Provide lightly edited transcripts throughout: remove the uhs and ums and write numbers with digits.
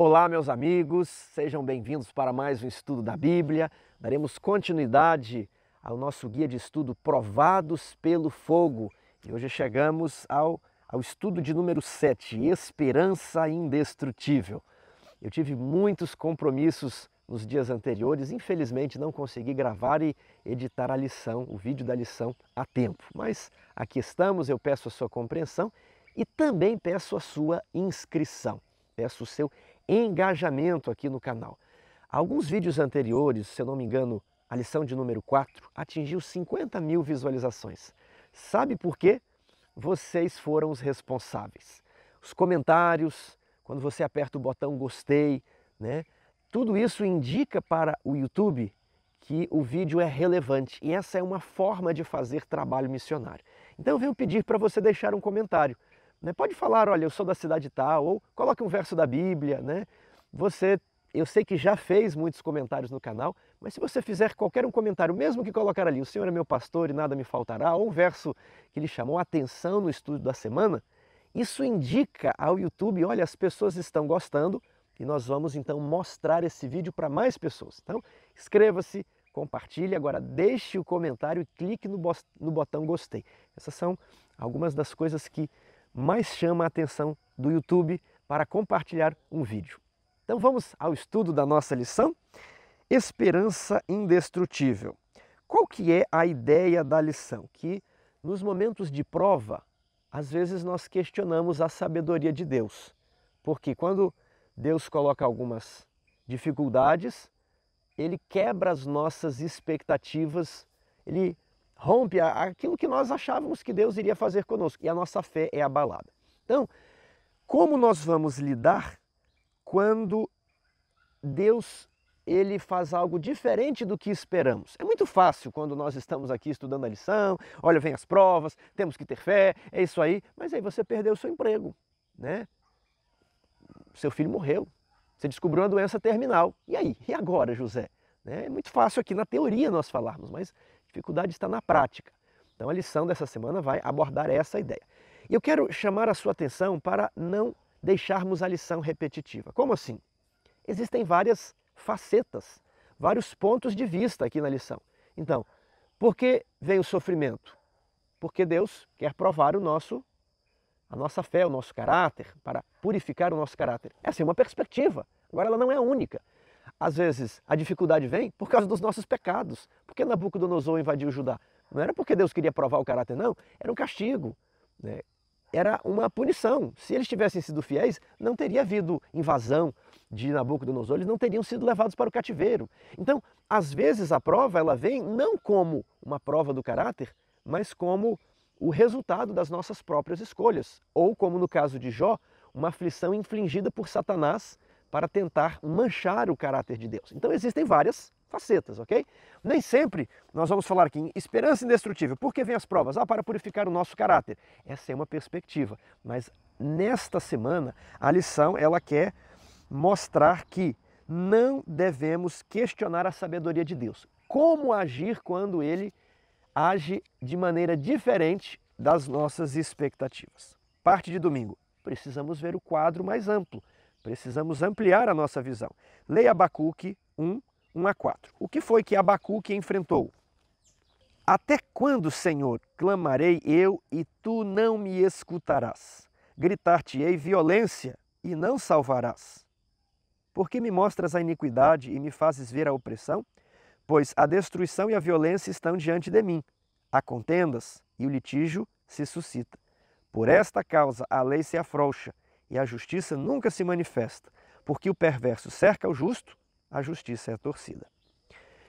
Olá, meus amigos, sejam bem-vindos para mais um estudo da Bíblia. Daremos continuidade ao nosso guia de estudo Provados pelo Fogo. E hoje chegamos ao estudo de número 7, Esperança Indestrutível. Eu tive muitos compromissos nos dias anteriores, infelizmente não consegui gravar e editar a lição, o vídeo da lição a tempo. Mas aqui estamos, eu peço a sua compreensão e também peço a sua inscrição, peço o seu engajamento aqui no canal. Alguns vídeos anteriores, se eu não me engano, a lição de número 4 atingiu 50 mil visualizações. Sabe por quê? Vocês foram os responsáveis. Os comentários, quando você aperta o botão gostei, né? Tudo isso indica para o YouTube que o vídeo é relevante e essa é uma forma de fazer trabalho missionário. Então eu venho pedir para você deixar um comentário. Pode falar, olha, eu sou da cidade tal, ou coloque um verso da Bíblia, né? Eu sei que já fez muitos comentários no canal, mas se você fizer qualquer um comentário, mesmo que colocar ali, o Senhor é meu pastor e nada me faltará, ou um verso que lhe chamou a atenção no estudo da semana, isso indica ao YouTube, olha, as pessoas estão gostando e nós vamos então mostrar esse vídeo para mais pessoas. Então, inscreva-se, compartilhe, agora deixe o comentário e clique no botão gostei. Essas são algumas das coisas que mais chama a atenção do YouTube para compartilhar um vídeo. Então vamos ao estudo da nossa lição? Esperança indestrutível. Qual que é a ideia da lição? Que nos momentos de prova, às vezes nós questionamos a sabedoria de Deus. Porque quando Deus coloca algumas dificuldades, Ele quebra as nossas expectativas, Ele rompe aquilo que nós achávamos que Deus iria fazer conosco e a nossa fé é abalada. Então, como nós vamos lidar quando Deus ele faz algo diferente do que esperamos? É muito fácil quando nós estamos aqui estudando a lição, olha, vem as provas, temos que ter fé, é isso aí, mas aí você perdeu o seu emprego, né? Seu filho morreu, você descobriu uma doença terminal. E aí? E agora, José? É muito fácil aqui na teoria nós falarmos, mas a dificuldade está na prática. Então a lição dessa semana vai abordar essa ideia. E eu quero chamar a sua atenção para não deixarmos a lição repetitiva. Como assim? Existem várias facetas, vários pontos de vista aqui na lição. Então, por que vem o sofrimento? Porque Deus quer provar a nossa fé, o nosso caráter, para purificar o nosso caráter. Essa é uma perspectiva, agora ela não é única. Às vezes a dificuldade vem por causa dos nossos pecados. Por que Nabucodonosor invadiu Judá? Não era porque Deus queria provar o caráter, não. Era um castigo, né? Era uma punição. Se eles tivessem sido fiéis, não teria havido invasão de Nabucodonosor, eles não teriam sido levados para o cativeiro. Então, às vezes a prova ela vem não como uma prova do caráter, mas como o resultado das nossas próprias escolhas. Ou como no caso de Jó, uma aflição infligida por Satanás para tentar manchar o caráter de Deus. Então existem várias facetas, ok? Nem sempre nós vamos falar aqui em esperança indestrutível. Por que vem as provas? Para purificar o nosso caráter. Essa é uma perspectiva. Mas nesta semana, a lição ela quer mostrar que não devemos questionar a sabedoria de Deus. Como agir quando Ele age de maneira diferente das nossas expectativas. Parte de domingo. Precisamos ver o quadro mais amplo. Precisamos ampliar a nossa visão. Leia Abacuque 1, 1 a 4. O que foi que Abacuque enfrentou? Até quando, Senhor, clamarei eu e tu não me escutarás? Gritar-te-ei violência e não salvarás. Por que me mostras a iniquidade e me fazes ver a opressão? Pois a destruição e a violência estão diante de mim. Há contendas e o litígio se suscita. Por esta causa a lei se afrouxa e a justiça nunca se manifesta, porque o perverso cerca o justo, a justiça é torcida.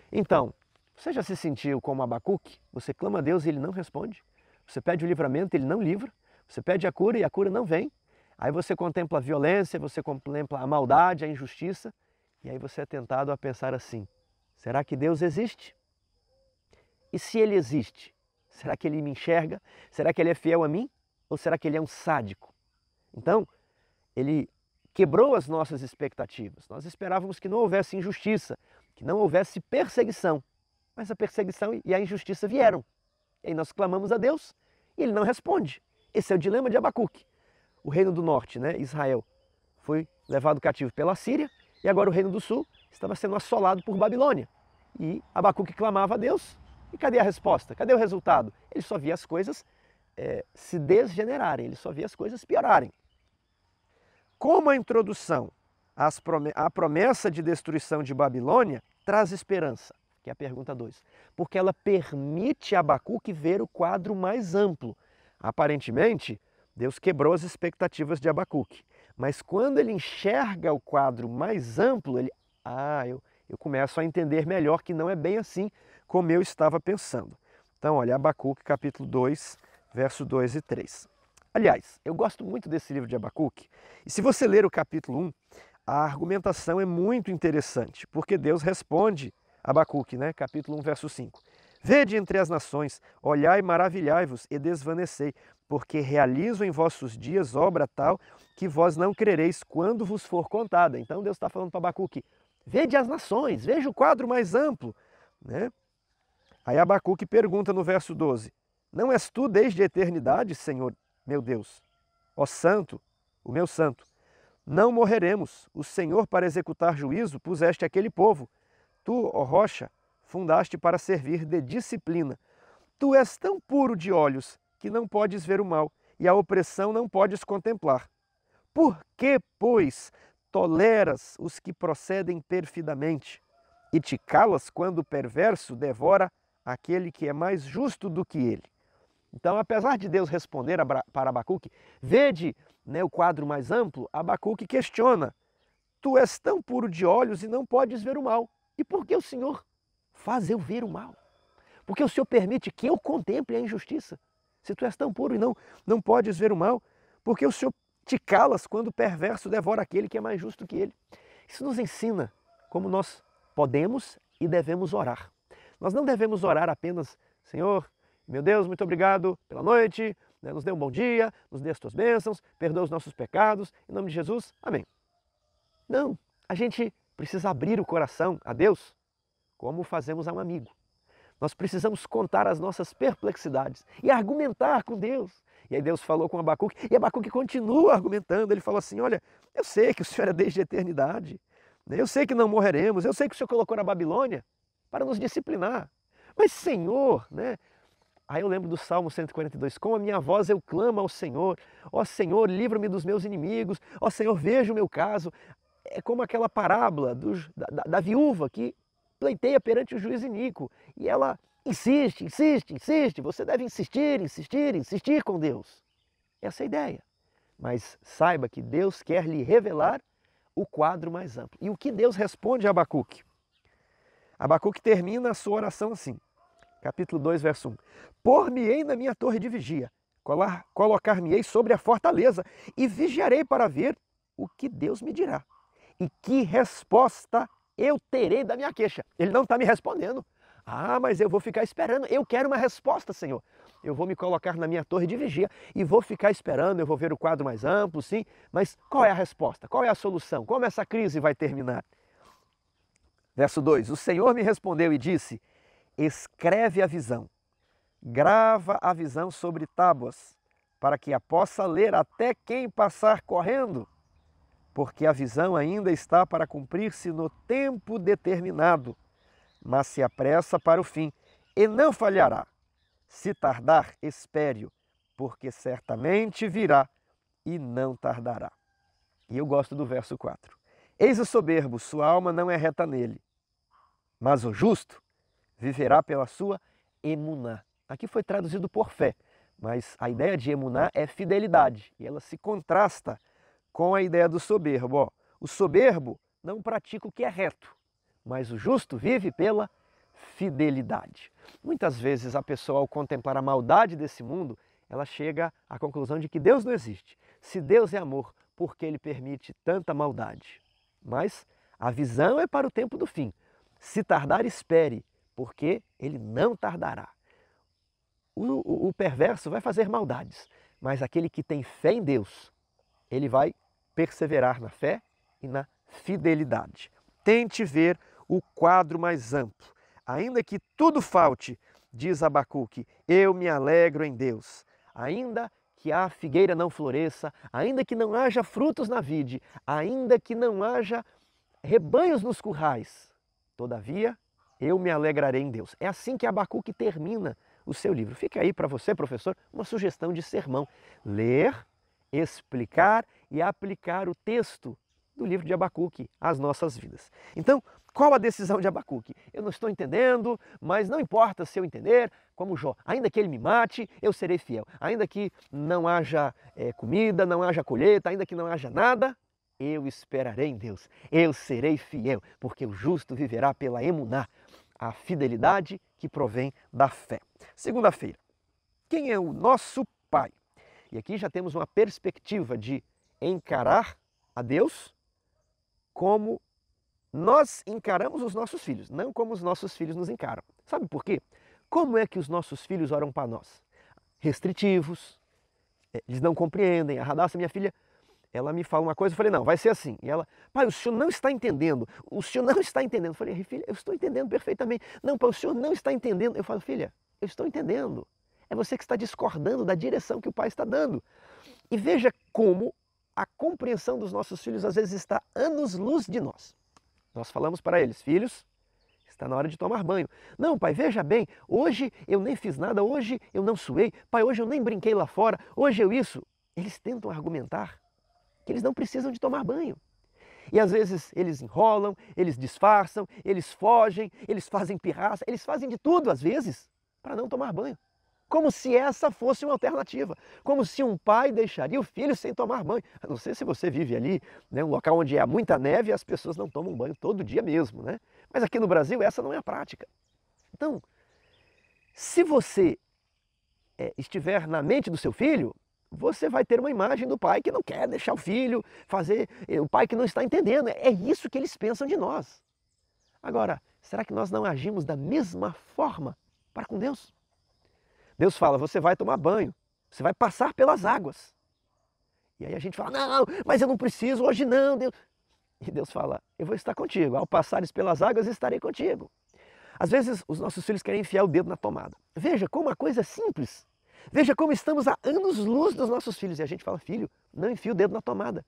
Então, você já se sentiu como Abacuque? Você clama a Deus e Ele não responde? Você pede o livramento e Ele não livra? Você pede a cura e a cura não vem? Aí você contempla a violência, você contempla a maldade, a injustiça, e aí você é tentado a pensar assim, será que Deus existe? E se Ele existe, será que Ele me enxerga? Será que Ele é fiel a mim? Ou será que Ele é um sádico? Então, Ele quebrou as nossas expectativas. Nós esperávamos que não houvesse injustiça, que não houvesse perseguição. Mas a perseguição e a injustiça vieram. E aí nós clamamos a Deus e Ele não responde. Esse é o dilema de Abacuque. O reino do norte, né, Israel, foi levado cativo pela Síria, e agora o Reino do Sul estava sendo assolado por Babilônia. E Abacuque clamava a Deus, e cadê a resposta? Cadê o resultado? Ele só via as coisas se degenerarem, ele só via as coisas piorarem. Como a introdução à promessa de destruição de Babilônia traz esperança, que é a pergunta 2, porque ela permite a Abacuque ver o quadro mais amplo. Aparentemente, Deus quebrou as expectativas de Abacuque, mas quando ele enxerga o quadro mais amplo, eu começo a entender melhor que não é bem assim como eu estava pensando. Então, olha, Abacuque capítulo 2, verso 2 e 3. Aliás, eu gosto muito desse livro de Abacuque, e se você ler o capítulo 1, a argumentação é muito interessante, porque Deus responde a Abacuque, né? Capítulo 1, verso 5. Vede entre as nações, olhai, maravilhai-vos e desvanecei, porque realizo em vossos dias obra tal que vós não crereis quando vos for contada. Então Deus está falando para Abacuque, vede as nações, veja o quadro mais amplo, né? Aí Abacuque pergunta no verso 12, não és tu desde a eternidade, Senhor, meu Deus, ó Santo, o meu Santo, não morreremos, o Senhor para executar juízo puseste aquele povo, tu, ó rocha, fundaste para servir de disciplina. Tu és tão puro de olhos que não podes ver o mal, e a opressão não podes contemplar. Por que, pois, toleras os que procedem perfidamente, e te calas quando o perverso devora aquele que é mais justo do que ele? Então, apesar de Deus responder para Abacuque, vede, né, o quadro mais amplo, Abacuque questiona, tu és tão puro de olhos e não podes ver o mal. E por que o Senhor faz eu ver o mal? Porque o Senhor permite que eu contemple a injustiça. Se tu és tão puro e não podes ver o mal, porque o Senhor te calas quando o perverso devora aquele que é mais justo que ele. Isso nos ensina como nós podemos e devemos orar. Nós não devemos orar apenas, Senhor, meu Deus, muito obrigado pela noite, né, nos dê um bom dia, nos dê as tuas bênçãos, perdoa os nossos pecados, em nome de Jesus, amém. Não, a gente precisa abrir o coração a Deus como fazemos a um amigo. Nós precisamos contar as nossas perplexidades e argumentar com Deus. E aí Deus falou com Abacuque, e Abacuque continua argumentando. Ele falou assim, olha, eu sei que o Senhor é desde a eternidade, né? Eu sei que não morreremos, eu sei que o Senhor colocou na Babilônia para nos disciplinar. Mas Senhor, né? Aí eu lembro do Salmo 142, com a minha voz eu clamo ao Senhor, ó Senhor, livra-me dos meus inimigos, ó Senhor, veja o meu caso. É como aquela parábola da viúva que pleiteia perante o juiz iníquo. E ela insiste, insiste, insiste. Você deve insistir, insistir, insistir com Deus. Essa é a ideia. Mas saiba que Deus quer lhe revelar o quadro mais amplo. E o que Deus responde a Abacuque? Abacuque termina a sua oração assim. Capítulo 2, verso 1. Por-me-ei na minha torre de vigia, colocar-me-ei sobre a fortaleza e vigiarei para ver o que Deus me dirá. E que resposta eu terei da minha queixa? Ele não está me respondendo. Ah, mas eu vou ficar esperando. Eu quero uma resposta, Senhor. Eu vou me colocar na minha torre de vigia e vou ficar esperando. Eu vou ver o quadro mais amplo, sim. Mas qual é a resposta? Qual é a solução? Como essa crise vai terminar? Verso 2. O Senhor me respondeu e disse, escreve a visão, grava a visão sobre tábuas, para que a possa ler até quem passar correndo. Porque a visão ainda está para cumprir-se no tempo determinado, mas se apressa para o fim, e não falhará. Se tardar, espere-o, porque certamente virá e não tardará. E eu gosto do verso 4. Eis o soberbo, sua alma não é reta nele, mas o justo viverá pela sua emuná. Aqui foi traduzido por fé, mas a ideia de emuná é fidelidade, e ela se contrasta com a ideia do soberbo. Ó, o soberbo não pratica o que é reto, mas o justo vive pela fidelidade. Muitas vezes a pessoa, ao contemplar a maldade desse mundo, ela chega à conclusão de que Deus não existe. Se Deus é amor, por que Ele permite tanta maldade? Mas a visão é para o tempo do fim. Se tardar, espere, porque Ele não tardará. O perverso vai fazer maldades, mas aquele que tem fé em Deus, ele vai perseverar na fé e na fidelidade. Tente ver o quadro mais amplo. Ainda que tudo falte, diz Abacuque, eu me alegro em Deus. Ainda que a figueira não floresça, ainda que não haja frutos na vide, ainda que não haja rebanhos nos currais, todavia eu me alegrarei em Deus. É assim que Abacuque termina o seu livro. Fica aí para você, professor, uma sugestão de sermão. Ler, explicar e aplicar o texto do livro de Abacuque às nossas vidas. Então, qual a decisão de Abacuque? Eu não estou entendendo, mas não importa se eu entender, como Jó, ainda que ele me mate, eu serei fiel. Ainda que não haja comida, não haja colheita, ainda que não haja nada, eu esperarei em Deus. Eu serei fiel, porque o justo viverá pela emuná, a fidelidade que provém da fé. Segunda-feira, quem é o nosso Pai? E aqui já temos uma perspectiva de encarar a Deus como nós encaramos os nossos filhos, não como os nossos filhos nos encaram. Sabe por quê? Como é que os nossos filhos oram para nós? Restritivos, eles não compreendem. A Radassa, minha filha, ela me fala uma coisa, eu falei, não, vai ser assim. E ela, pai, o senhor não está entendendo, o senhor não está entendendo. Eu falei, filha, eu estou entendendo perfeitamente. Não, pai, o senhor não está entendendo. Eu falo, filha, eu estou entendendo. É você que está discordando da direção que o pai está dando. E veja como a compreensão dos nossos filhos às vezes está anos-luz de nós. Nós falamos para eles, filhos, está na hora de tomar banho. Não, pai, veja bem, hoje eu nem fiz nada, hoje eu não suei, pai, hoje eu nem brinquei lá fora, hoje eu isso. Eles tentam argumentar que eles não precisam de tomar banho. E às vezes eles enrolam, eles disfarçam, eles fogem, eles fazem pirraça, eles fazem de tudo às vezes para não tomar banho. Como se essa fosse uma alternativa, como se um pai deixaria o filho sem tomar banho. A não sei se você vive ali, né, um local onde há muita neve e as pessoas não tomam banho todo dia mesmo, né? Mas aqui no Brasil essa não é a prática. Então, se você estiver na mente do seu filho, você vai ter uma imagem do pai que não quer deixar o filho fazer, o pai que não está entendendo. É isso que eles pensam de nós. Agora, será que nós não agimos da mesma forma para com Deus? Deus fala, você vai tomar banho, você vai passar pelas águas. E aí a gente fala, não, mas eu não preciso, hoje não, Deus. E Deus fala, eu vou estar contigo, ao passares pelas águas estarei contigo. Às vezes os nossos filhos querem enfiar o dedo na tomada. Veja como a coisa é simples. Veja como estamos a anos-luz dos nossos filhos. E a gente fala, filho, não enfia o dedo na tomada.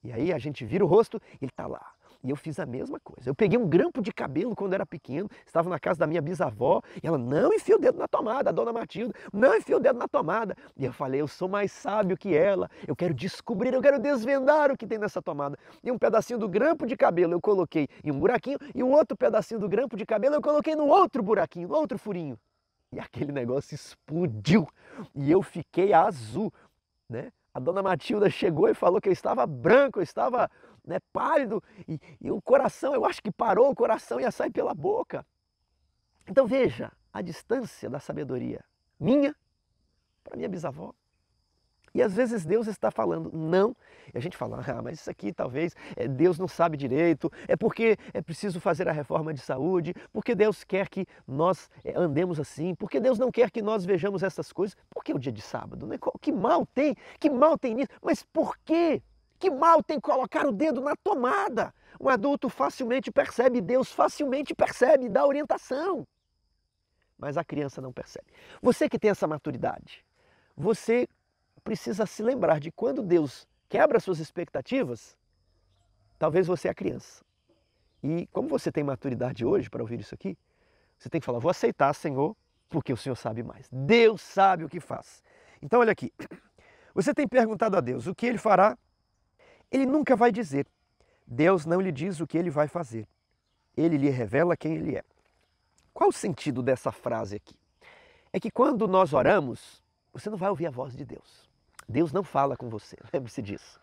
E aí a gente vira o rosto e ele está lá. E eu fiz a mesma coisa. Eu peguei um grampo de cabelo quando era pequeno, estava na casa da minha bisavó, e ela, não enfia o dedo na tomada, a dona Matilda, não enfia o dedo na tomada. E eu falei, eu sou mais sábio que ela, eu quero descobrir, eu quero desvendar o que tem nessa tomada. E um pedacinho do grampo de cabelo eu coloquei em um buraquinho, e um outro pedacinho do grampo de cabelo eu coloquei no outro buraquinho, no outro furinho. E aquele negócio explodiu, e eu fiquei azul, né? A dona Matilda chegou e falou que eu estava branco, eu estava pálido, e o coração, eu acho que parou, o coração ia sair pela boca. Então veja a distância da sabedoria minha para minha bisavó. E às vezes Deus está falando não, e a gente fala, mas isso aqui talvez Deus não sabe direito, é porque é preciso fazer a reforma de saúde, porque Deus quer que nós andemos assim, porque Deus não quer que nós vejamos essas coisas, por que o dia de sábado? Né? Que mal tem? Que mal tem nisso? Mas por quê? Que mal tem colocar o dedo na tomada? Um adulto facilmente percebe, Deus facilmente percebe, dá orientação. Mas a criança não percebe. Você que tem essa maturidade, você precisa se lembrar de quando Deus quebra suas expectativas, talvez você é a criança. E como você tem maturidade hoje para ouvir isso aqui, você tem que falar, vou aceitar, Senhor, porque o Senhor sabe mais. Deus sabe o que faz. Então olha aqui, você tem perguntado a Deus o que Ele fará, Ele nunca vai dizer. Deus não lhe diz o que Ele vai fazer. Ele lhe revela quem Ele é. Qual o sentido dessa frase aqui? É que quando nós oramos, você não vai ouvir a voz de Deus. Deus não fala com você, lembre-se disso.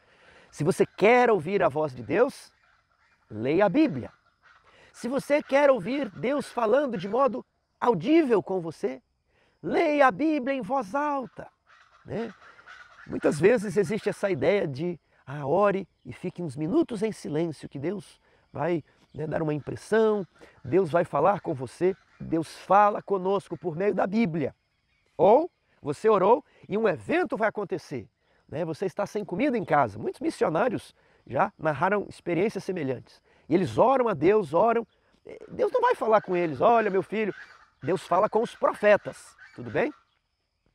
Se você quer ouvir a voz de Deus, leia a Bíblia. Se você quer ouvir Deus falando de modo audível com você, leia a Bíblia em voz alta. Né? Muitas vezes existe essa ideia de ore e fique uns minutos em silêncio, que Deus vai dar uma impressão, Deus vai falar com você, Deus fala conosco por meio da Bíblia. Ou você orou e um evento vai acontecer. Né? Você está sem comida em casa. Muitos missionários já narraram experiências semelhantes. E eles oram a Deus, oram. Deus não vai falar com eles. Olha, meu filho, Deus fala com os profetas. Tudo bem?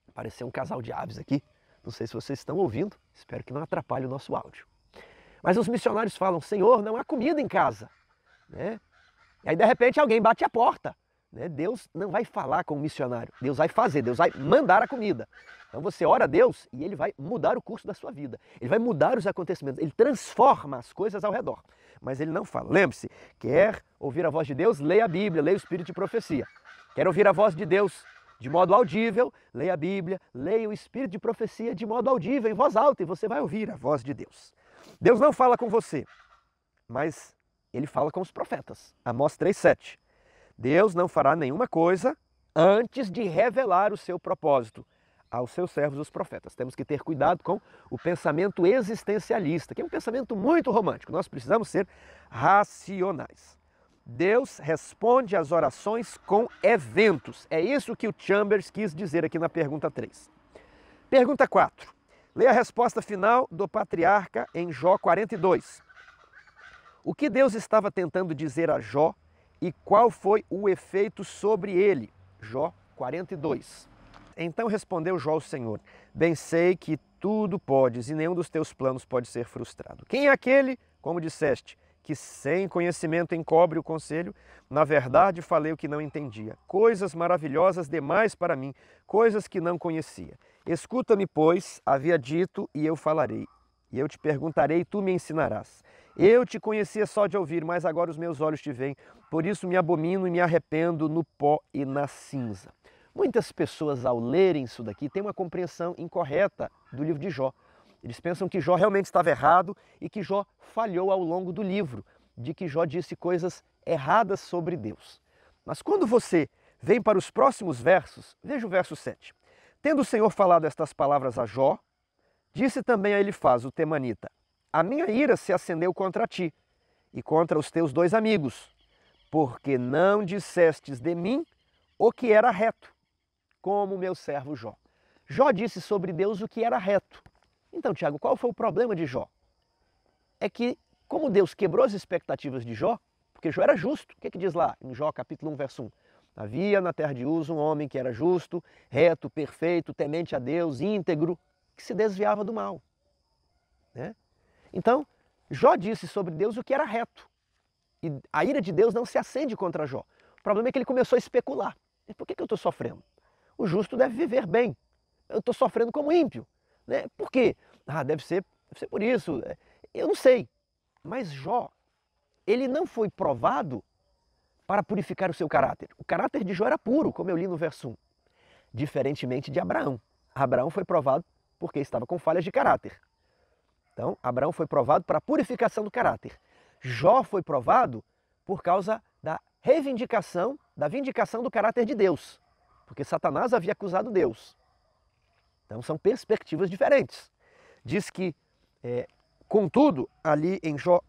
Apareceu um casal de aves aqui. Não sei se vocês estão ouvindo, espero que não atrapalhe o nosso áudio. Mas os missionários falam, Senhor, não há comida em casa. Né? E aí de repente alguém bate a porta. Né? Deus não vai falar com o missionário, Deus vai fazer, Deus vai mandar a comida. Então você ora a Deus e Ele vai mudar o curso da sua vida. Ele vai mudar os acontecimentos, Ele transforma as coisas ao redor. Mas Ele não fala. Lembre-se, quer ouvir a voz de Deus, leia a Bíblia, leia o Espírito de Profecia. Quer ouvir a voz de Deus de modo audível, leia a Bíblia, leia o Espírito de Profecia de modo audível, em voz alta, e você vai ouvir a voz de Deus. Deus não fala com você, mas Ele fala com os profetas. Amós 3,7. Deus não fará nenhuma coisa antes de revelar o seu propósito aos seus servos, os profetas. Temos que ter cuidado com o pensamento existencialista, que é um pensamento muito romântico. Nós precisamos ser racionais. Deus responde às orações com eventos. É isso que o Chambers quis dizer aqui na pergunta 3. Pergunta 4. Leia a resposta final do patriarca em Jó 42. O que Deus estava tentando dizer a Jó e qual foi o efeito sobre ele? Jó 42. Então respondeu Jó ao Senhor, bem sei que tudo podes e nenhum dos teus planos pode ser frustrado. Quem é aquele, como disseste, que sem conhecimento encobre o conselho? Na verdade falei o que não entendia, coisas maravilhosas demais para mim, coisas que não conhecia. Escuta-me, pois, havia dito, e eu falarei. E eu te perguntarei e tu me ensinarás. Eu te conhecia só de ouvir, mas agora os meus olhos te veem. Por isso me abomino e me arrependo no pó e na cinza. Muitas pessoas, ao lerem isso daqui, têm uma compreensão incorreta do livro de Jó. Eles pensam que Jó realmente estava errado e que Jó falhou ao longo do livro, de que Jó disse coisas erradas sobre Deus. Mas quando você vem para os próximos versos, veja o verso 7. Tendo o Senhor falado estas palavras a Jó, disse também a Elifaz, o temanita, a minha ira se acendeu contra ti e contra os teus 2 amigos, porque não dissestes de mim o que era reto, como meu servo Jó. Jó disse sobre Deus o que era reto. Então, Tiago, qual foi o problema de Jó? É que, como Deus quebrou as expectativas de Jó, porque Jó era justo, o que diz lá em Jó capítulo 1, verso 1? Havia na terra de Uz um homem que era justo, reto, perfeito, temente a Deus, íntegro, que se desviava do mal. Né? Então, Jó disse sobre Deus o que era reto. E a ira de Deus não se acende contra Jó. O problema é que ele começou a especular. E por que eu estou sofrendo? O justo deve viver bem. Eu estou sofrendo como ímpio. Né? Por quê? Deve ser por isso. Eu não sei. Mas Jó, ele não foi provado para purificar o seu caráter. O caráter de Jó era puro, como eu li no verso 1. Diferentemente de Abraão. Abraão foi provado porque estava com falhas de caráter. Então, Abraão foi provado para a purificação do caráter. Jó foi provado por causa da reivindicação, da vindicação do caráter de Deus. Porque Satanás havia acusado Deus. Então, são perspectivas diferentes. Diz que, contudo, ali em Jó,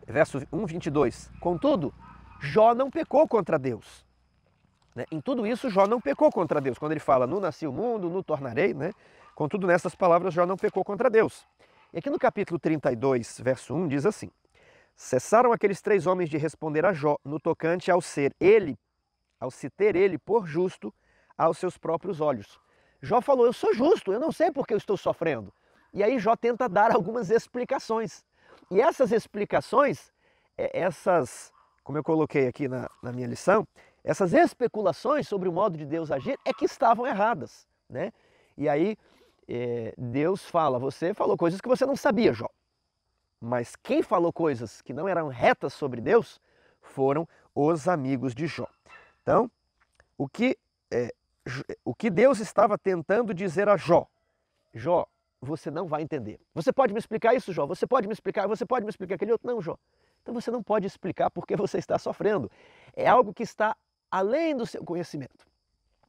verso 1, 22, contudo, Jó não pecou contra Deus. Né? Em tudo isso, Jó não pecou contra Deus. Quando ele fala, no nasci o mundo, no tornarei, né? Contudo, nessas palavras, Jó não pecou contra Deus. E aqui no capítulo 32, verso 1, diz assim, cessaram aqueles 3 homens de responder a Jó no tocante ao se ter ele por justo aos seus próprios olhos. Jó falou, eu sou justo, eu não sei por que eu estou sofrendo. E aí Jó tenta dar algumas explicações. E essas explicações, como eu coloquei aqui na minha lição, essas especulações sobre o modo de Deus agir é que estavam erradas. Né? E aí Deus fala, você falou coisas que você não sabia, Jó. Mas quem falou coisas que não eram retas sobre Deus foram os amigos de Jó. Então, o que Deus estava tentando dizer a Jó? Jó, você não vai entender. Você pode me explicar isso, Jó? Você pode me explicar aquele outro? Não, Jó. Então você não pode explicar porque você está sofrendo. É algo que está além do seu conhecimento.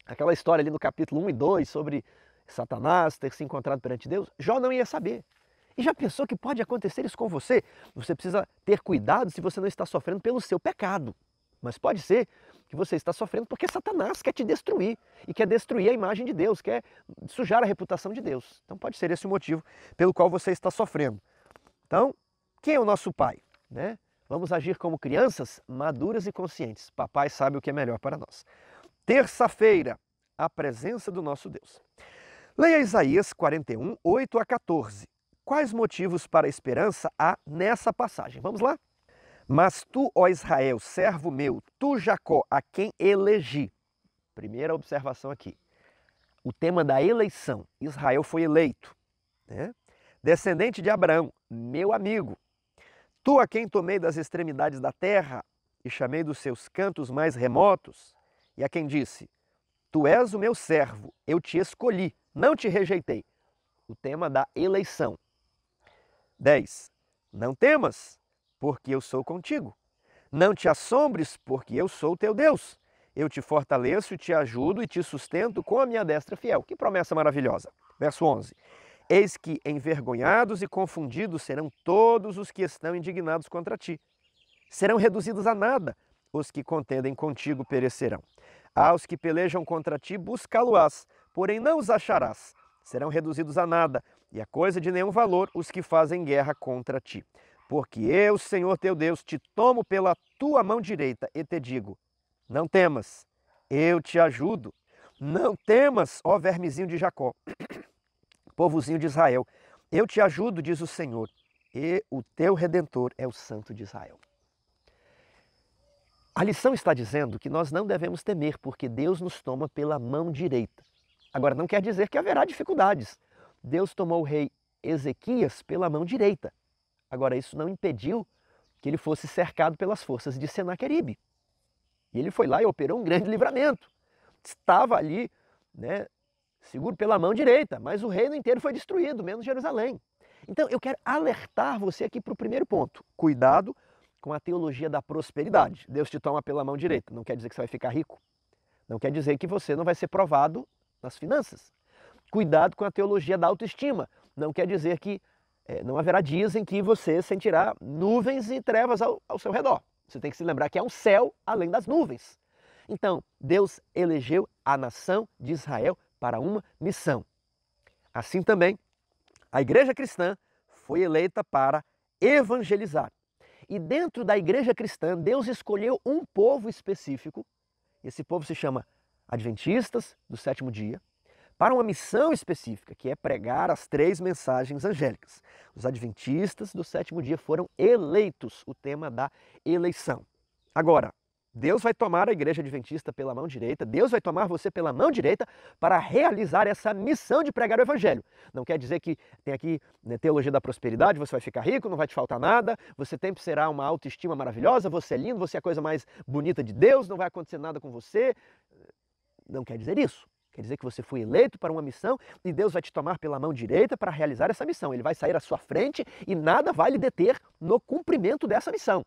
Aquela história ali no capítulo 1 e 2 sobre Satanás ter se encontrado perante Deus, Jó não ia saber. E já pensou que pode acontecer isso com você? Você precisa ter cuidado se você não está sofrendo pelo seu pecado. Mas pode ser que você está sofrendo porque Satanás quer te destruir. E quer destruir a imagem de Deus, quer sujar a reputação de Deus. Então pode ser esse o motivo pelo qual você está sofrendo. Então, quem é o nosso pai? Né? Vamos agir como crianças maduras e conscientes. Papai sabe o que é melhor para nós. Terça-feira, a presença do nosso Deus. Leia Isaías 41, 8 a 14. Quais motivos para a esperança há nessa passagem? Vamos lá? Mas tu, ó Israel, servo meu, tu Jacó, a quem elegi. Primeira observação aqui. O tema da eleição. Israel foi eleito, né? Descendente de Abraão, meu amigo. Tu a quem tomei das extremidades da terra e chamei dos seus cantos mais remotos, e a quem disse, tu és o meu servo, eu te escolhi, não te rejeitei. O tema da eleição. 10. Não temas, porque eu sou contigo. Não te assombres, porque eu sou teu Deus. Eu te fortaleço, te ajudo e te sustento com a minha destra fiel. Que promessa maravilhosa. Verso 11. Eis que envergonhados e confundidos serão todos os que estão indignados contra ti. Serão reduzidos a nada. Os que contendem contigo perecerão. Aos que pelejam contra ti buscá-lo-ás, porém não os acharás. Serão reduzidos a nada, e a coisa de nenhum valor os que fazem guerra contra ti. Porque eu, Senhor teu Deus, te tomo pela tua mão direita e te digo, não temas, eu te ajudo. Não temas, ó vermezinho de Jacó, povozinho de Israel. Eu te ajudo, diz o Senhor, e o teu Redentor é o Santo de Israel. A lição está dizendo que nós não devemos temer, porque Deus nos toma pela mão direita. Agora, não quer dizer que haverá dificuldades. Deus tomou o rei Ezequias pela mão direita. Agora, isso não impediu que ele fosse cercado pelas forças de Senaqueribe. E ele foi lá e operou um grande livramento. Estava ali, né, seguro pela mão direita, mas o reino inteiro foi destruído, menos Jerusalém. Então, eu quero alertar você aqui para o primeiro ponto. Cuidado com a teologia da prosperidade. Deus te toma pela mão direita. Não quer dizer que você vai ficar rico. Não quer dizer que você não vai ser provado nas finanças. Cuidado com a teologia da autoestima. Não quer dizer que não haverá dias em que você sentirá nuvens e trevas ao seu redor. Você tem que se lembrar que há um céu além das nuvens. Então, Deus elegeu a nação de Israel para uma missão. Assim também, a igreja cristã foi eleita para evangelizar. E dentro da igreja cristã, Deus escolheu um povo específico. Esse povo se chama Adventistas do Sétimo Dia, para uma missão específica, que é pregar as 3 mensagens angélicas. Os Adventistas do Sétimo Dia foram eleitos, o tema da eleição. Agora, Deus vai tomar a igreja adventista pela mão direita, Deus vai tomar você pela mão direita para realizar essa missão de pregar o evangelho. Não quer dizer que tem aqui, né, teologia da prosperidade, você vai ficar rico, não vai te faltar nada, você sempre será uma autoestima maravilhosa, você é lindo, você é a coisa mais bonita de Deus, não vai acontecer nada com você. Não quer dizer isso. Quer dizer que você foi eleito para uma missão e Deus vai te tomar pela mão direita para realizar essa missão. Ele vai sair à sua frente e nada vai lhe deter no cumprimento dessa missão.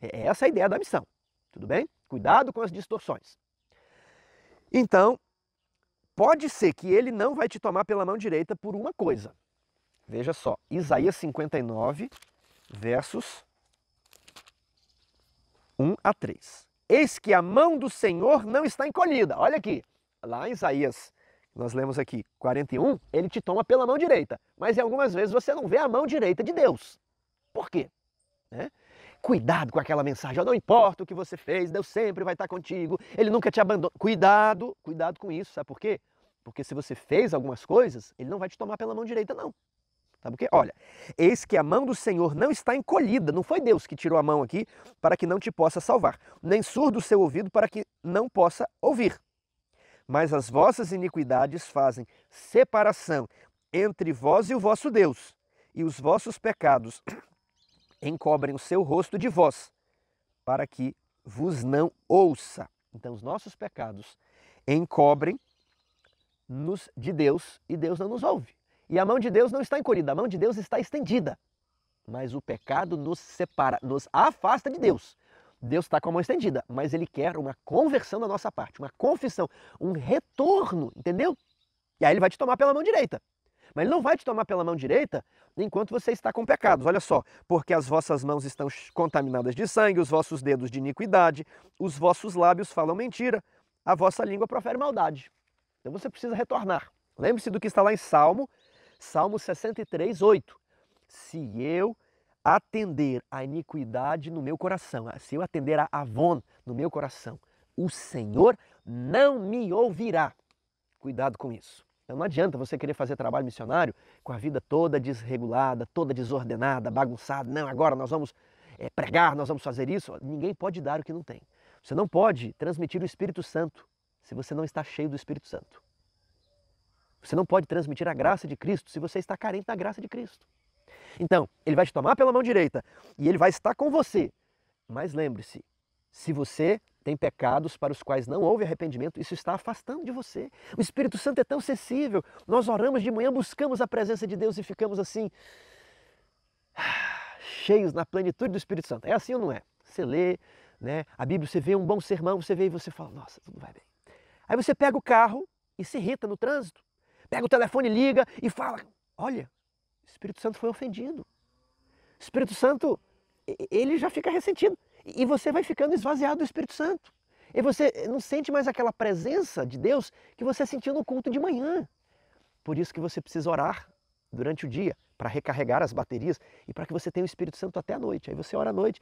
É essa a ideia da missão. Tudo bem? Cuidado com as distorções. Então, pode ser que ele não vai te tomar pela mão direita por uma coisa. Veja só, Isaías 59, versos 1 a 3. Eis que a mão do Senhor não está encolhida. Olha aqui, lá em Isaías, nós lemos aqui, 41, ele te toma pela mão direita. Mas em algumas vezes você não vê a mão direita de Deus. Por quê? Cuidado com aquela mensagem, não importa o que você fez, Deus sempre vai estar contigo, Ele nunca te abandona. Cuidado com isso, sabe por quê? Porque se você fez algumas coisas, Ele não vai te tomar pela mão direita não. Sabe por quê? Olha, eis que a mão do Senhor não está encolhida, não foi Deus que tirou a mão aqui para que não te possa salvar, nem surdo o seu ouvido para que não possa ouvir. Mas as vossas iniquidades fazem separação entre vós e o vosso Deus, e os vossos pecados encobrem o seu rosto de vós, para que vos não ouça. Então os nossos pecados encobrem-nos de Deus e Deus não nos ouve. E a mão de Deus não está encolhida, a mão de Deus está estendida. Mas o pecado nos separa, nos afasta de Deus. Deus está com a mão estendida, mas Ele quer uma conversão da nossa parte, uma confissão, um retorno, entendeu? E aí Ele vai te tomar pela mão direita. Mas Ele não vai te tomar pela mão direita enquanto você está com pecados. Olha só, porque as vossas mãos estão contaminadas de sangue, os vossos dedos de iniquidade, os vossos lábios falam mentira, a vossa língua profere maldade. Então você precisa retornar. Lembre-se do que está lá em Salmo 63, 8. Se eu atender a iniquidade no meu coração, se eu atender a avon no meu coração, o Senhor não me ouvirá. Cuidado com isso. Então, não adianta você querer fazer trabalho missionário com a vida toda desregulada, toda desordenada, bagunçada. Não, agora nós vamos pregar, nós vamos fazer isso. Ninguém pode dar o que não tem. Você não pode transmitir o Espírito Santo se você não está cheio do Espírito Santo. Você não pode transmitir a graça de Cristo se você está carente da graça de Cristo. Então, ele vai te tomar pela mão direita e ele vai estar com você. Mas lembre-se, se você tem pecados para os quais não houve arrependimento, isso está afastando de você. O Espírito Santo é tão sensível. Nós oramos de manhã, buscamos a presença de Deus e ficamos assim, cheios na plenitude do Espírito Santo. É assim ou não é? Você lê, né, a Bíblia, você vê um bom sermão, você vê e você fala, nossa, tudo vai bem. Aí você pega o carro e se irrita no trânsito. Pega o telefone, liga e fala, olha, o Espírito Santo foi ofendido. O Espírito Santo, ele já fica ressentido. E você vai ficando esvaziado do Espírito Santo. E você não sente mais aquela presença de Deus que você sentiu no culto de manhã. Por isso que você precisa orar durante o dia, para recarregar as baterias e para que você tenha o Espírito Santo até a noite. Aí você ora à noite.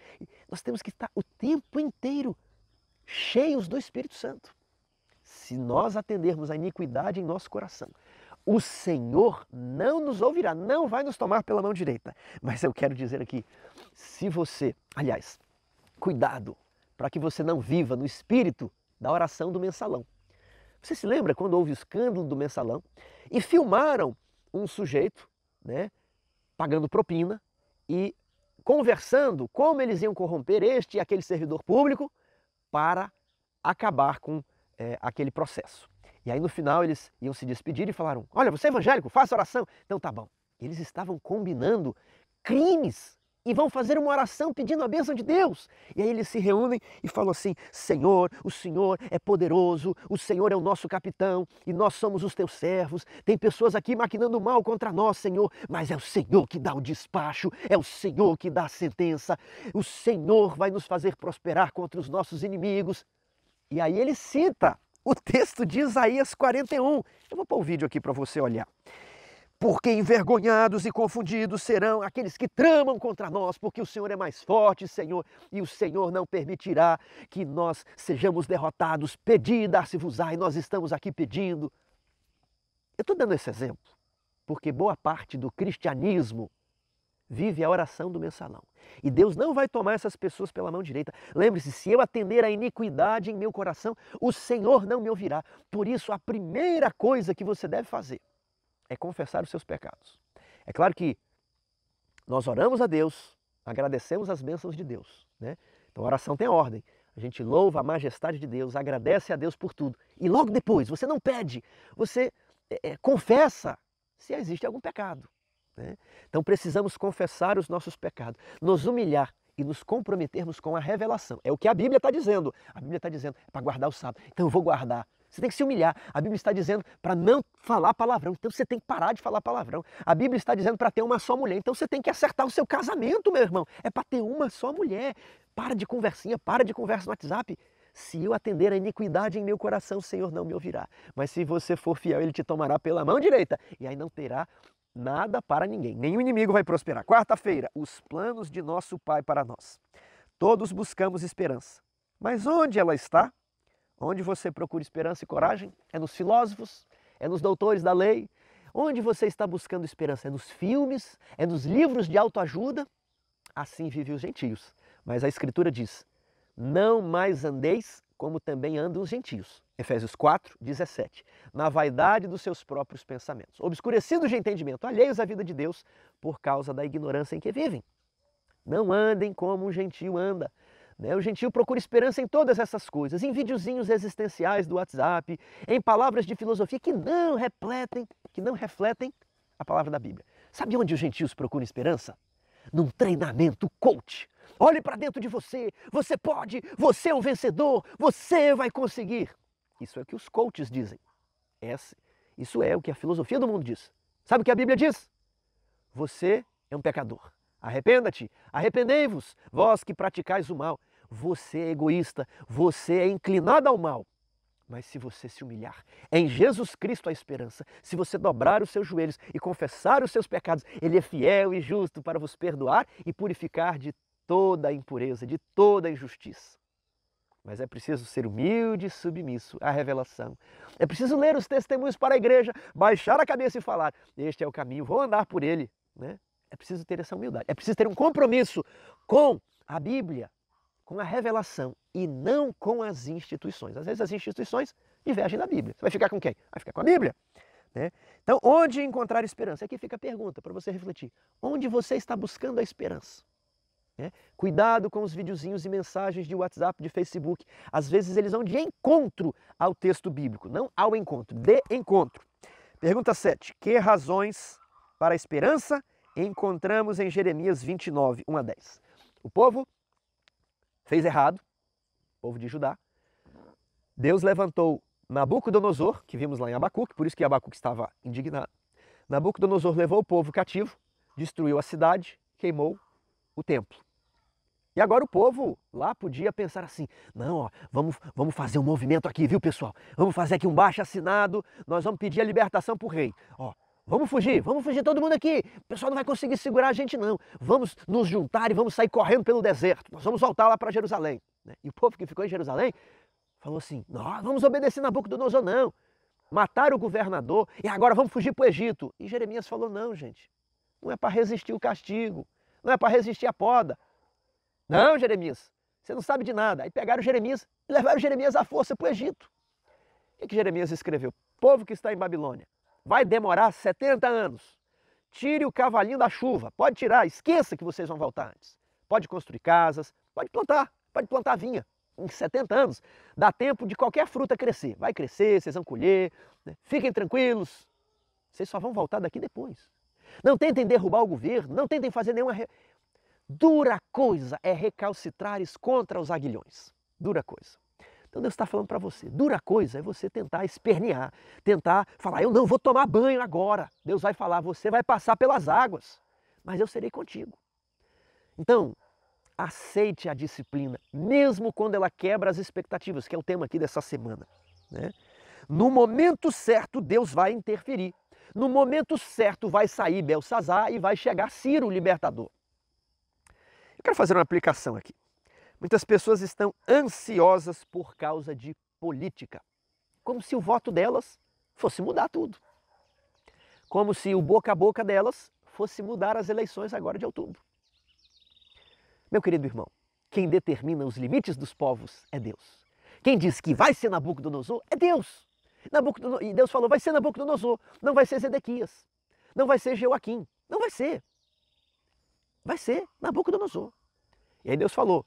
Nós temos que estar o tempo inteiro cheios do Espírito Santo. Se nós atendermos a iniquidade em nosso coração, o Senhor não nos ouvirá, não vai nos tomar pela mão direita. Mas eu quero dizer aqui, se você, aliás, cuidado para que você não viva no espírito da oração do mensalão. Você se lembra quando houve o escândalo do mensalão e filmaram um sujeito, né, pagando propina e conversando como eles iam corromper este e aquele servidor público para acabar com aquele processo. E aí no final eles iam se despedir e falaram, olha, você é evangélico, faça oração. Então tá bom. Eles estavam combinando crimes e vão fazer uma oração pedindo a bênção de Deus. E aí eles se reúnem e falam assim, Senhor, o Senhor é poderoso, o Senhor é o nosso capitão e nós somos os teus servos. Tem pessoas aqui maquinando mal contra nós, Senhor, mas é o Senhor que dá o despacho, é o Senhor que dá a sentença. O Senhor vai nos fazer prosperar contra os nossos inimigos. E aí ele cita o texto de Isaías 41. Eu vou pôr o vídeo aqui para você olhar. Porque envergonhados e confundidos serão aqueles que tramam contra nós, porque o Senhor é mais forte, Senhor, e o Senhor não permitirá que nós sejamos derrotados. Pedi, dar-se-vos-á, e nós estamos aqui pedindo. Eu estou dando esse exemplo porque boa parte do cristianismo vive a oração do mensalão. E Deus não vai tomar essas pessoas pela mão direita. Lembre-se, se eu atender a iniquidade em meu coração, o Senhor não me ouvirá. Por isso, a primeira coisa que você deve fazer é confessar os seus pecados. É claro que nós oramos a Deus, agradecemos as bênçãos de Deus, né? Então a oração tem ordem. A gente louva a majestade de Deus, agradece a Deus por tudo. E logo depois, você não pede, você confessa se existe algum pecado, né? Então precisamos confessar os nossos pecados, nos humilhar e nos comprometermos com a revelação. É o que a Bíblia está dizendo. A Bíblia está dizendo para guardar o sábado. Então eu vou guardar. Você tem que se humilhar. A Bíblia está dizendo para não falar palavrão. Então você tem que parar de falar palavrão. A Bíblia está dizendo para ter uma só mulher. Então você tem que acertar o seu casamento, meu irmão. É para ter uma só mulher. Para de conversinha, para de conversa no WhatsApp. Se eu atender a iniquidade em meu coração, o Senhor não me ouvirá. Mas se você for fiel, Ele te tomará pela mão direita. E aí não terá nada para ninguém. Nenhum inimigo vai prosperar. Quarta-feira, os planos de nosso Pai para nós. Todos buscamos esperança. Mas onde ela está? Onde você procura esperança e coragem? É nos filósofos? É nos doutores da lei? Onde você está buscando esperança? É nos filmes? É nos livros de autoajuda? Assim vivem os gentios. Mas a Escritura diz, não mais andeis como também andam os gentios. Efésios 4, 17. Na vaidade dos seus próprios pensamentos, obscurecidos de entendimento, alheios à vida de Deus por causa da ignorância em que vivem. Não andem como um gentio anda. O gentio procura esperança em todas essas coisas, em videozinhos existenciais do WhatsApp, em palavras de filosofia que não refletem a palavra da Bíblia. Sabe onde os gentios procuram esperança? Num treinamento coach. Olhe para dentro de você, você pode, você é um vencedor, você vai conseguir. Isso é o que os coaches dizem. Isso é o que a filosofia do mundo diz. Sabe o que a Bíblia diz? Você é um pecador. Arrependa-te, arrependei-vos, vós que praticais o mal. Você é egoísta, você é inclinado ao mal. Mas se você se humilhar, é em Jesus Cristo a esperança. Se você dobrar os seus joelhos e confessar os seus pecados, Ele é fiel e justo para vos perdoar e purificar de toda a impureza, de toda a injustiça. Mas é preciso ser humilde e submisso à revelação. É preciso ler os testemunhos para a igreja, baixar a cabeça e falar, este é o caminho, vou andar por ele. Né? É preciso ter essa humildade. É preciso ter um compromisso com a Bíblia, com a revelação e não com as instituições. Às vezes as instituições divergem da Bíblia. Você vai ficar com quem? Vai ficar com a Bíblia. Né? Então, onde encontrar esperança? Aqui fica a pergunta para você refletir. Onde você está buscando a esperança? Né? Cuidado com os videozinhos e mensagens de WhatsApp, de Facebook. Às vezes eles vão de encontro ao texto bíblico, não ao encontro, de encontro. Pergunta 7. Que razões para a esperança encontramos em Jeremias 29, 1 a 10? O povo fez errado, o povo de Judá. Deus levantou Nabucodonosor, que vimos lá em Abacuque, por isso que Abacuque estava indignado. Nabucodonosor levou o povo cativo, destruiu a cidade, queimou o templo. E agora o povo lá podia pensar assim, não, ó, vamos fazer um movimento aqui, viu pessoal? Vamos fazer aqui um baixo-assinado, nós vamos pedir a libertação para o rei. Ó, vamos fugir todo mundo aqui, o pessoal não vai conseguir segurar a gente não. Vamos nos juntar e vamos sair correndo pelo deserto, nós vamos voltar lá para Jerusalém. E o povo que ficou em Jerusalém falou assim, não, vamos obedecer Nabucodonosor não. Mataram o governador e agora vamos fugir para o Egito. E Jeremias falou, não gente, não é para resistir o castigo. Não é para resistir a poda. Não, Jeremias, você não sabe de nada. Aí pegaram Jeremias e levaram Jeremias à força para o Egito. O que Jeremias escreveu? Povo que está em Babilônia, vai demorar 70 anos. Tire o cavalinho da chuva. Pode tirar, esqueça que vocês vão voltar antes. Pode construir casas, pode plantar vinha. Em 70 anos, dá tempo de qualquer fruta crescer. Vai crescer, vocês vão colher. Né? Fiquem tranquilos. Vocês só vão voltar daqui depois. Não tentem derrubar o governo, não tentem fazer nenhuma... Dura coisa é recalcitrares contra os aguilhões. Dura coisa. Então Deus está falando para você, dura coisa é você tentar espernear, tentar falar, eu não vou tomar banho agora. Deus vai falar, você vai passar pelas águas, mas eu serei contigo. Então, aceite a disciplina, mesmo quando ela quebra as expectativas, que é o tema aqui dessa semana. Né? No momento certo, Deus vai interferir. No momento certo vai sair Belsazar e vai chegar Ciro, o libertador. Eu quero fazer uma aplicação aqui. Muitas pessoas estão ansiosas por causa de política, como se o voto delas fosse mudar tudo. Como se o boca a boca delas fosse mudar as eleições agora de outubro. Meu querido irmão, quem determina os limites dos povos é Deus. Quem diz que vai ser Nabucodonosor é Deus. E Deus falou, vai ser Nabucodonosor, não vai ser Zedequias, não vai ser Joaquim, não vai ser. Vai ser Nabucodonosor. E aí Deus falou,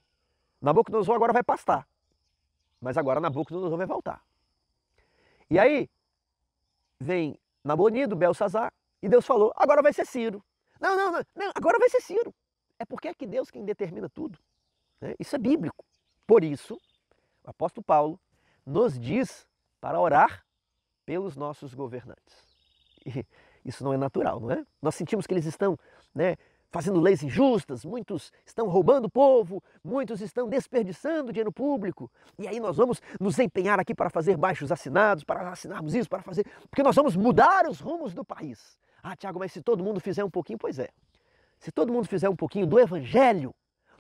Nabucodonosor agora vai pastar, mas agora Nabucodonosor vai voltar. E aí vem Nabonido, Belsazar, e Deus falou, agora vai ser Ciro. Não, agora vai ser Ciro. É porque é que Deus quem determina tudo. Né? Isso é bíblico. Por isso, o apóstolo Paulo nos diz para orar pelos nossos governantes. E isso não é natural, não é? Nós sentimos que eles estão, né, fazendo leis injustas, muitos estão roubando o povo, muitos estão desperdiçando dinheiro público. E aí nós vamos nos empenhar aqui para fazer baixos assinados, para assinarmos isso, para fazer... Porque nós vamos mudar os rumos do país. Ah, Tiago, mas se todo mundo fizer um pouquinho, pois é. Se todo mundo fizer um pouquinho do Evangelho,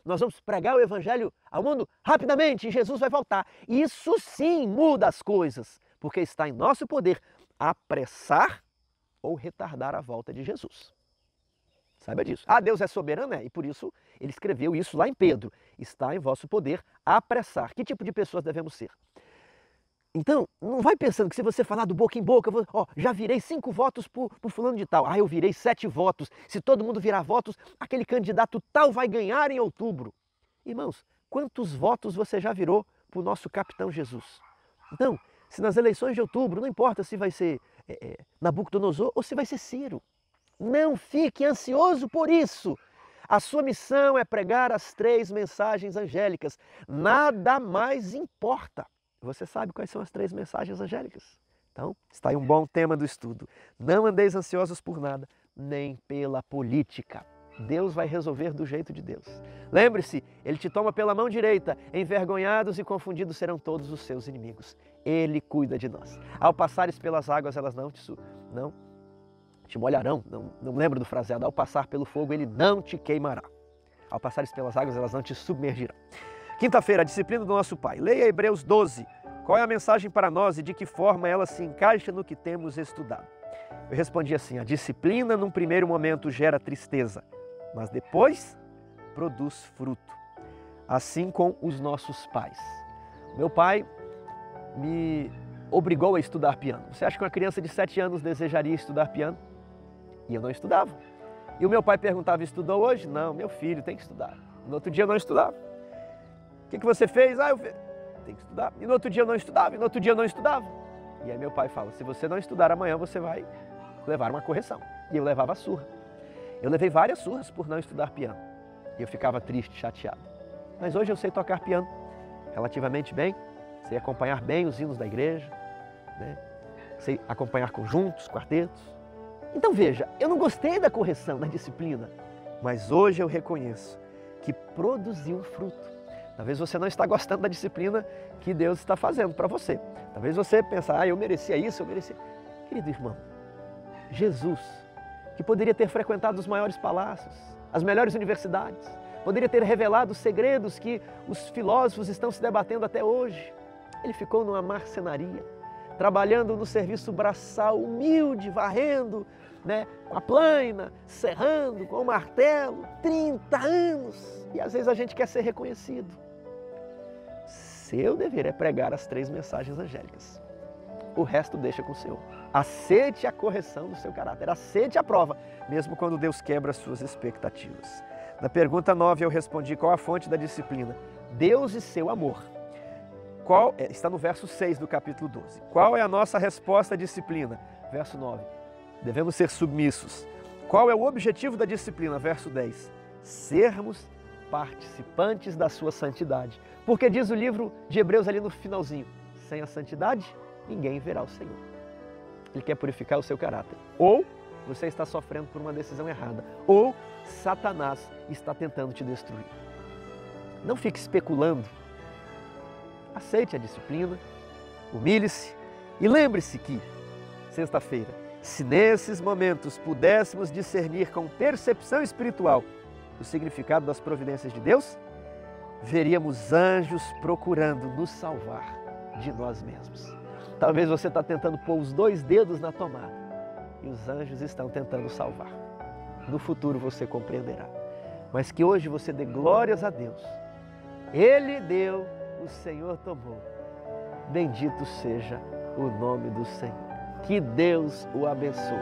nós vamos pregar o Evangelho ao mundo rapidamente e Jesus vai voltar. E isso sim muda as coisas, porque está em nosso poder apressar ou retardar a volta de Jesus. Saiba disso. Ah, Deus é soberano? É, e por isso ele escreveu isso lá em Pedro. Está em vosso poder apressar. Que tipo de pessoas devemos ser? Então, não vai pensando que se você falar do boca em boca, já virei 5 votos por fulano de tal. Ah, eu virei 7 votos. Se todo mundo virar votos, aquele candidato tal vai ganhar em outubro. Irmãos, quantos votos você já virou para o nosso capitão Jesus? Então, se nas eleições de outubro, não importa se vai ser Nabucodonosor ou se vai ser Ciro. Não fique ansioso por isso. A sua missão é pregar as 3 mensagens angélicas. Nada mais importa. Você sabe quais são as 3 mensagens angélicas? Então, está aí um bom tema do estudo. Não andeis ansiosos por nada, nem pela política. Deus vai resolver do jeito de Deus. Lembre-se, Ele te toma pela mão direita, envergonhados e confundidos serão todos os seus inimigos. Ele cuida de nós. Ao passares pelas águas, elas não te molharão. Não lembro do fraseado. Ao passar pelo fogo, Ele não te queimará. Ao passares pelas águas, elas não te submergirão. Quinta-feira, a disciplina do nosso Pai. Leia Hebreus 12. Qual é a mensagem para nós e de que forma ela se encaixa no que temos estudado? Eu respondi assim, a disciplina num primeiro momento gera tristeza, mas depois produz fruto. Assim com os nossos pais. Meu pai me obrigou a estudar piano. Você acha que uma criança de 7 anos desejaria estudar piano? E eu não estudava. E o meu pai perguntava, estudou hoje? Não, meu filho tem que estudar. No outro dia eu não estudava. O que você fez? Eu tenho que estudar. E no outro dia eu não estudava, e no outro dia eu não estudava. E aí meu pai fala, se você não estudar amanhã, você vai levar uma correção. E eu levava a surra. Eu levei várias surras por não estudar piano. E eu ficava triste, chateado. Mas hoje eu sei tocar piano relativamente bem, sei acompanhar bem os hinos da igreja, né? Sei acompanhar conjuntos, quartetos. Então veja, eu não gostei da correção, da disciplina, mas hoje eu reconheço que produziu fruto. Talvez você não está gostando da disciplina que Deus está fazendo para você. Talvez você pense, eu merecia isso, eu merecia... Querido irmão, Jesus, que poderia ter frequentado os maiores palácios, as melhores universidades, poderia ter revelado os segredos que os filósofos estão se debatendo até hoje. Ele ficou numa marcenaria, trabalhando no serviço braçal humilde, varrendo, com a plaina, serrando, com o martelo, 30 anos. E às vezes a gente quer ser reconhecido. Seu dever é pregar as 3 mensagens angélicas. O resto deixa com o Senhor. Aceite a correção do seu caráter, aceite a prova, mesmo quando Deus quebra as suas expectativas. Na pergunta 9 eu respondi qual a fonte da disciplina? Deus e seu amor. Está no verso 6 do capítulo 12. Qual é a nossa resposta à disciplina? Verso 9. Devemos ser submissos. Qual é o objetivo da disciplina? Verso 10. Sermos participantes da sua santidade. Porque diz o livro de Hebreus ali no finalzinho, sem a santidade, ninguém verá o Senhor. Ele quer purificar o seu caráter. Ou você está sofrendo por uma decisão errada. Ou Satanás está tentando te destruir. Não fique especulando. Aceite a disciplina, humilhe-se e lembre-se que, sexta-feira, se nesses momentos pudéssemos discernir com percepção espiritual o significado das providências de Deus, veríamos anjos procurando nos salvar de nós mesmos. Talvez você está tentando pôr os 2 dedos na tomada e os anjos estão tentando salvar. No futuro você compreenderá. Mas que hoje você dê glórias a Deus. Ele deu, o Senhor tomou. Bendito seja o nome do Senhor. Que Deus o abençoe.